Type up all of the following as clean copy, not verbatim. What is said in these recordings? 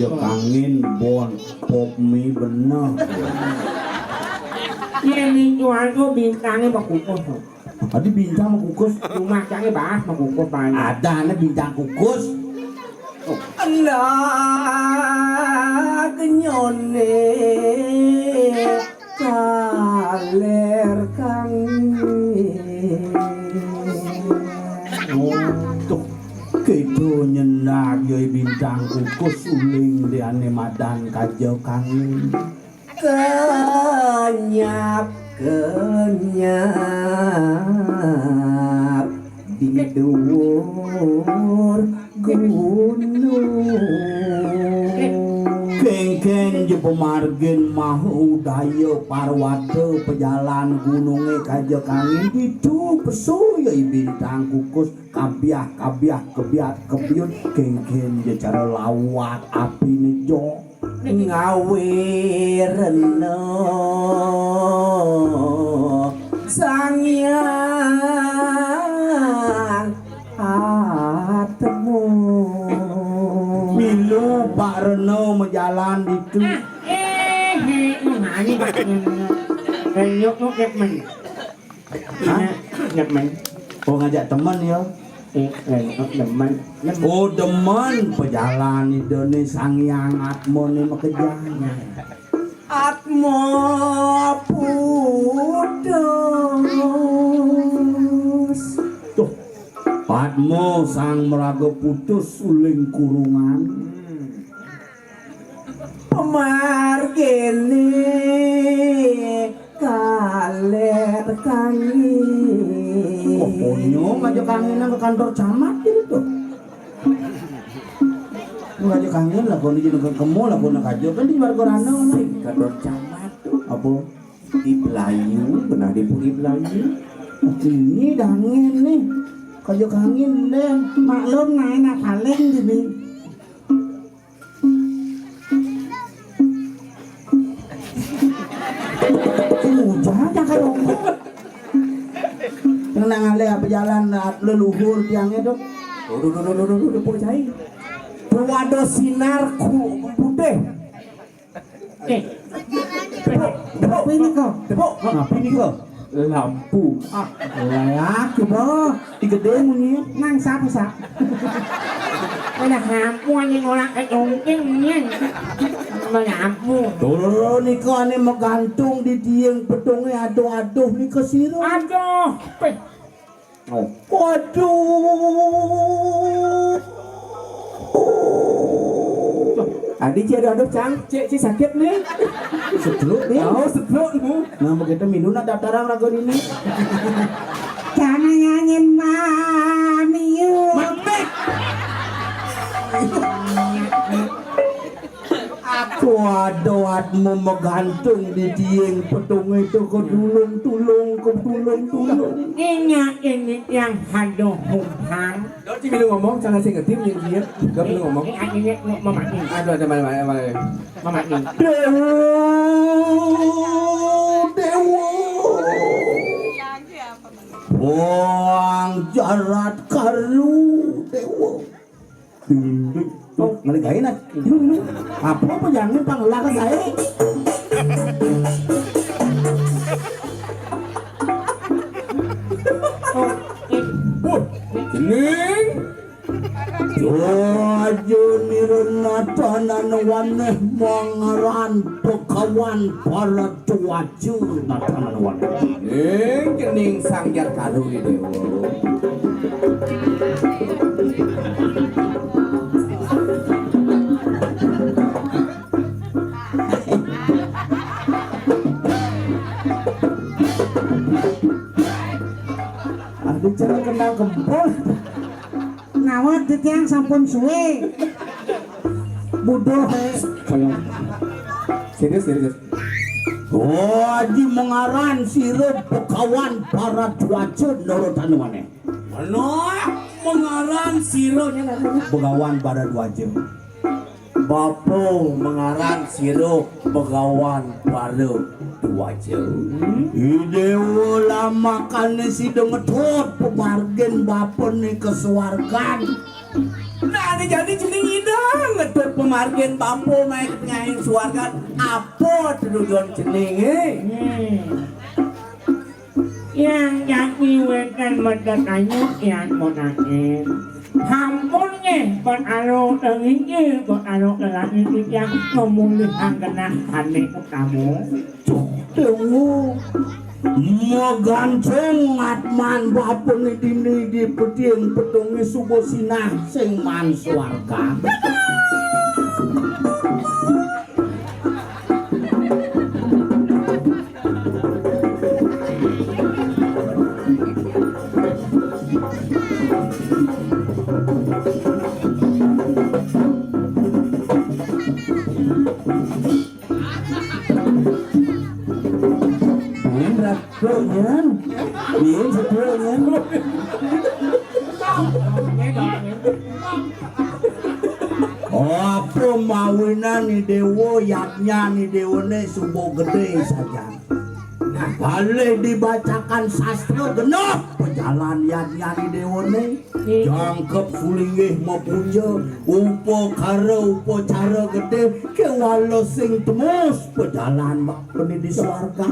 kajak angin bon pop mie bener. Ini jual tuh bintangnya Pak Kukus. Tadi bintang sama kukus. Rumah cangnya bahas Pak Kukus banyak. Ada ane bintang kukus. Anda kenyone kaler kangi. Tuh gitu nyendak yoi bintang kukus uling di ane madan kajak angin. Kenyap di dhuwur gunung. Keng-keng je pemargen mah udaya parwate pejalan gununge kajak angin itu pesu yoi bintang kukus kabiah kebiat kebiut keng-keng je cara lawat api nejo ngawirna sang hyang atemu milu Pak Reno menjalan itu Ini Pak. Yuk get men. Get men. oh ngajak teman ya Demen. oh demen pejalan itu nih sang yang atmo nih makejanya atmo putus tuh Padmo sang meraga putus uling kurungan pemargene kaler kangi. Ponyo ngajak angin ke kantor camat gitu. Ngajak angin lah kono jeung ke kemo lah kono kajak kan di Margorana nih. Kantor camat tuh Apa? di Belayu, pernah di Belayu. Ini dangin nih. Kajak angin deh. Maklum naik paling gini. Jangan kalau tenang ale berjalan leluhur tiangnya dok. Duh, percaya. Pewado sinarku putih. Apa ini kok? Ngapa ini kok? Lampu. Layak bro. Digede munyi. Nang sapu sak. Ada hampuan yang orang ongkingnya. Mengampu. Tuh nika ane menggantung di tiang pedongnya aduh-aduh nika siro. Aduh. Waduh. Adik cik ada cang, cik sakit nih. Setruk nih. Oh setruk. Nah begitu minum nak daftaran ragu ini. Jangan nyanyiin mami yuk. Waduh, atmu menggantung di tiang pedong itu ke tulung. Ini yang haduh humpang. Đó chị Milu ngomong jangan sing ngetim yang dia. Gak perlu ngomong. Ini mama ini. Aduh ada mana. Mama ini. Dewa. Wang jarat karu dewa. Tuh, ngeligain nak. Apa jangan panggil ke saya. Jening. Wajun irna tanan waneh mangaran pekawan para tuaju tanan waneh. Jening sangjar karu di dewa. Aduh cara kenal kempul. Ngawat di tiang sampun suwe. Bodoh. Serius. Haji mengaran sirup pekawan para cuaca norotan waneh. Mengaran sironya Begawan para cuaca. Bapong mengaran sirup begawan pada dua jauh. Idewo lama kan si dengetot pemargen bapon nih kesuargan. Nah ini jadi cening idang ngedut pemargin bambu naik nyahin suarga apa tujuan cening Yang jadi wekan mendatangnya yang monakin. Hampun buat alo tengin buat alo lelaki yang memulihkan kenahan kamu. Dewo mau ganceng atman bapun dini di pediang petungi subuh sinah sing man swarga. Nyan, bien sepuh nyan. Apa mawinan ni dewo yaknya ni dewo ne subuh gede saja. Boleh dibacakan sastra genap pejalan yaknya ni dewo ne. Jangkep sulingih mapunya upo kara upo cara gede kewalo sing temus pejalan bakpeni di swarga.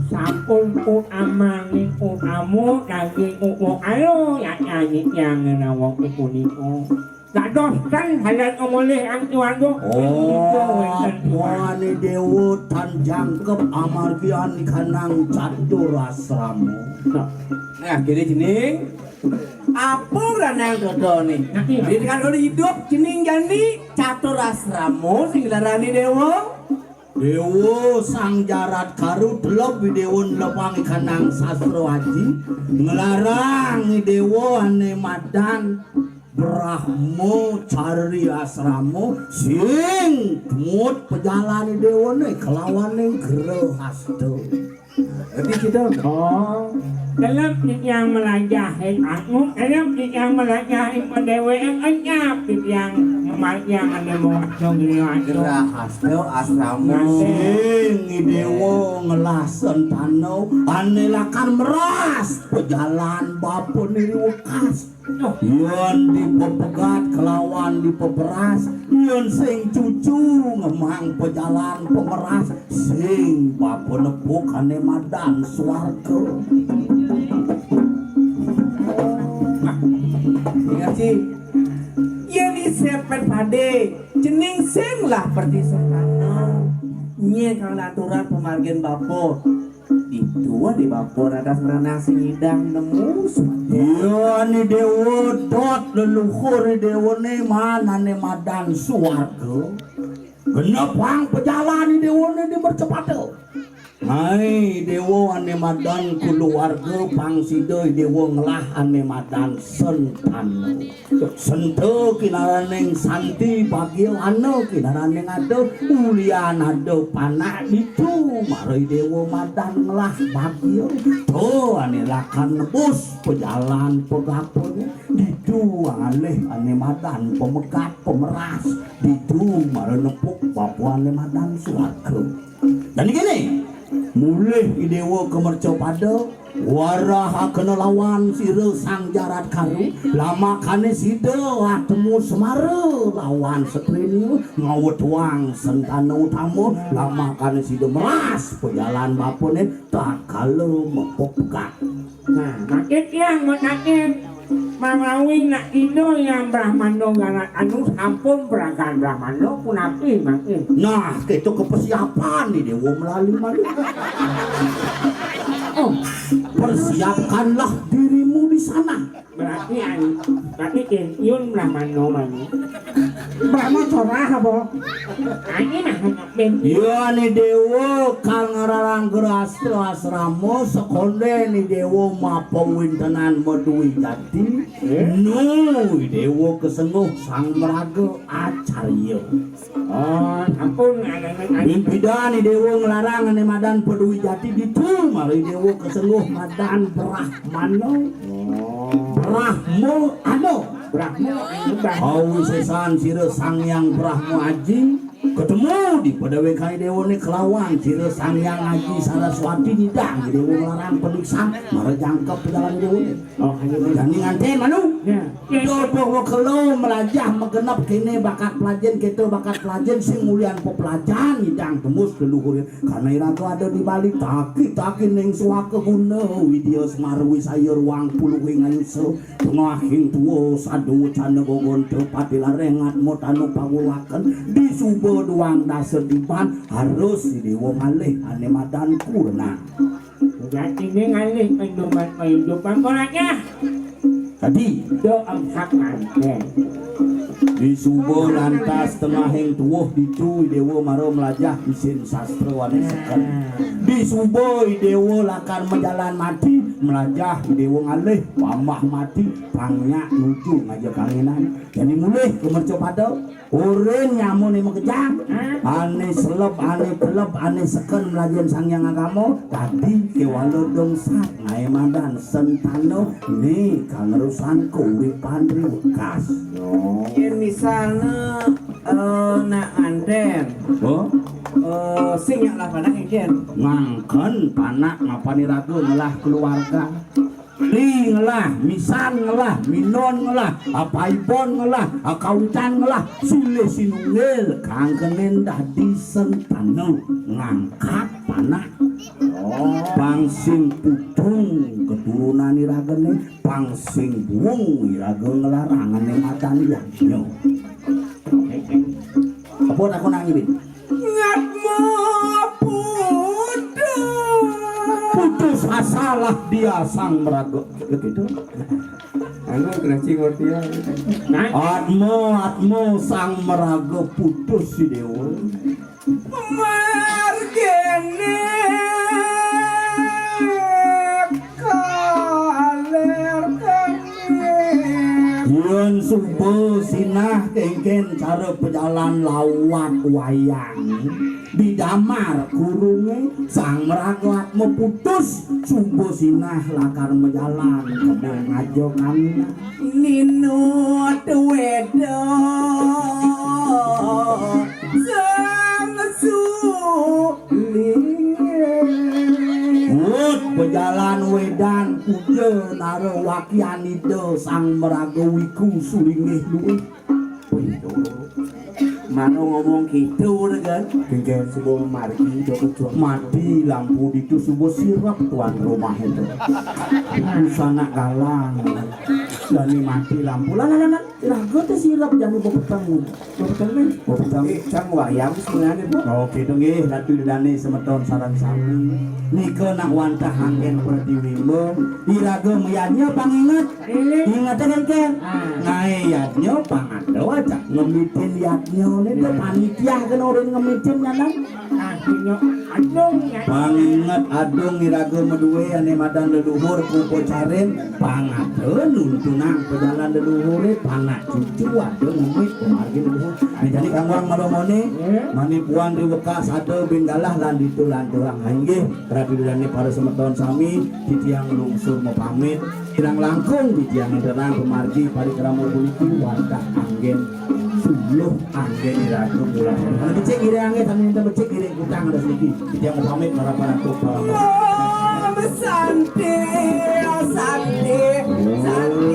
Sampun pun amani pun kamu lagi upo ayo yang nyanyi yang nawang ikuniko. Dadoskan halal ngomoleh ang tuango. Wani dewo tan jangkep amargian kanang catur asramu. Nah kiri cening apa ranang dodo nih jadi kan kalau hidup cening jadi catur asramu sing larani dewo Dewo sang jarat karu delop dewo lepang kanang sastro haji ngelarang dewo ane madan Brahmo cari asramo sing mut pejalani dewo ne kelawan ning gero hasto. jadi kita Dalam yang melajahin aku, dalam yang melajahin mendewe yang anyap, yang memayang ada mau gerah hasil asramu Sing dewo ngelasen tanau anelakan meras pejalan bapun ini wekas Yon dipepegat kelawan dipeperas Yon sing cucu ngemang pejalan pemeras sing bapun nepuk ane madan swarga ingat sih yang disepet pade cening sing lah perti sekano nye kang aturan pemargin bapor itu di bapor atas ranah sing idang nemu Yon dewo dot leluhur dewo ne mana ne madan swarga genepang pejalan dewo ne di bercepat Hai dewo ane madan keluarga pangsida dewo ngelah ane madan sentan sente kinaraneng santi bagil ane kinaraneng ada ulian ada panak itu marai dewo madan ngelah bagil tuh ane lakan nebus pejalan pegapun didu alih ane madan pemegat pemeras didu marai nepuk papua ane madan suarga dan gini mulih dewa kemerco pada waraha kena lawan sire sang jarat karu lama kane sida atemu semara lawan setreni ngawet wang sentana utama lama kane sida meras pejalan bapune tak kalau mepokak Nah, makin yang menakin Mamawi nak ino yang Brahmano galat anu sampun beragan Brahmano punapi makin. nah itu kepersiapan nih dewa melalui malu oh persiapkanlah dirimu di sana berarti yun Brahmano mani Brahma corah apa? ini nah ben iya nih dewa kang ngararang gerastro asramo sekonde nih dewa mapawin tenan modui jati no dewa kesenguh sang meraga acarya oh ampun ada mimpidan nih dewa ngelarang ane madan pedui jati ditu mari dewa kesenguh madan Brahmano Brahmo ano Brahmo anu Awi sesan sire sang yang Brahmo aji ketemu di Padawe Kali Dewa ni kelawan Cire Sangyang Haji Saraswati nidang di Dewa larang pediksan marajangkep pejalan Dewa ni Oh, hanya dan nganten manu ya. Dopo kelo melajah megenap kene bakat pelajen kita bakat pelajen sing mulian pepelajan nidang tembus leluhur karena irago ada di balik taki ning suaka guna widya semarwi sayur wang puluhing ayuso tengahing tuwo sadu cana gogon tepati larengat motanu pagulakan di subo doang dasar diban harus di dewa malih ane madan kurna Jadi ini ngalih kehidupan orangnya. tadi Do empat manten. di subo lantas tengahing tuwuh dicu dewa maro melajah isin sastra wanesekan di subo dewa lakan menjalan mati melajah dewa ngalih pamah mati pangnya nuju ngajak kangenan jadi mulih kemerco pada urin nyamun yang mengejak ane selep ane kelep ane seken melajen sangyang agama tadi kewalo dongsat ngai mandan sentano nih kangerusan keuripan riwekas Yen misalnya nak anden oh sing yak lah panak yen ngangken panak ngapani ragu ngelah keluarga li ngelah misan ngelah minon ngelah apaibon ngelah akawitan ngelah sule sinungil kangkenen dadi sentano ngangkat panak pangsing putung keturunan iragene pangsing buung irage ngelarangan yang matan liatnya apa aku nangibin ngatmo putus asalah dia sang merago gitu anu kena cingor dia atmo sang merago putus si dewa margene kaler Yen subuh sinah kengken cara pejalan lawat wayang bidamar kurunge sang meragat meputus subuh sinah lakar mejalan kebun ngajo kami ninut wedo sang Wut pejalan wedan kude naro wakian ide sang meragawiku sulingih luwih mana ngomong gitu kan kengken sebuah margi mati lampu itu sebuah sirap tuan rumah itu busana galang dan mati lampu lalalan irago teh sirap jangan bopetang cang wayang sebenarnya bu oke dong latu dane semeton sarang sami nike nak wantah angin perdiwimbo irago meyanya pangingat ingat kengken ngai yatnya pangado aja ngemitin yatnya itu panitia kan orang ngemitin nyanan Akhirnya adung ya. pangingat adung irago medue ane madan leluhur kupo caren pangadeun nuntunang pejalan leluhur panak cucu adung ngemit pemargi leluhur jadi kang orang maromone manipuan riwekas ada benggalah lan ditulan doang inggih radhidane para semeton sami titiang lungsur mau pamit kirang langkung titiang derang pemargi parikrama puniki wadah anggen suluh anggen irago bulan ana becik ire anggen tami becik ire utang ada sedikit titiang mau pamit marapana tuh Santi, santi, santi.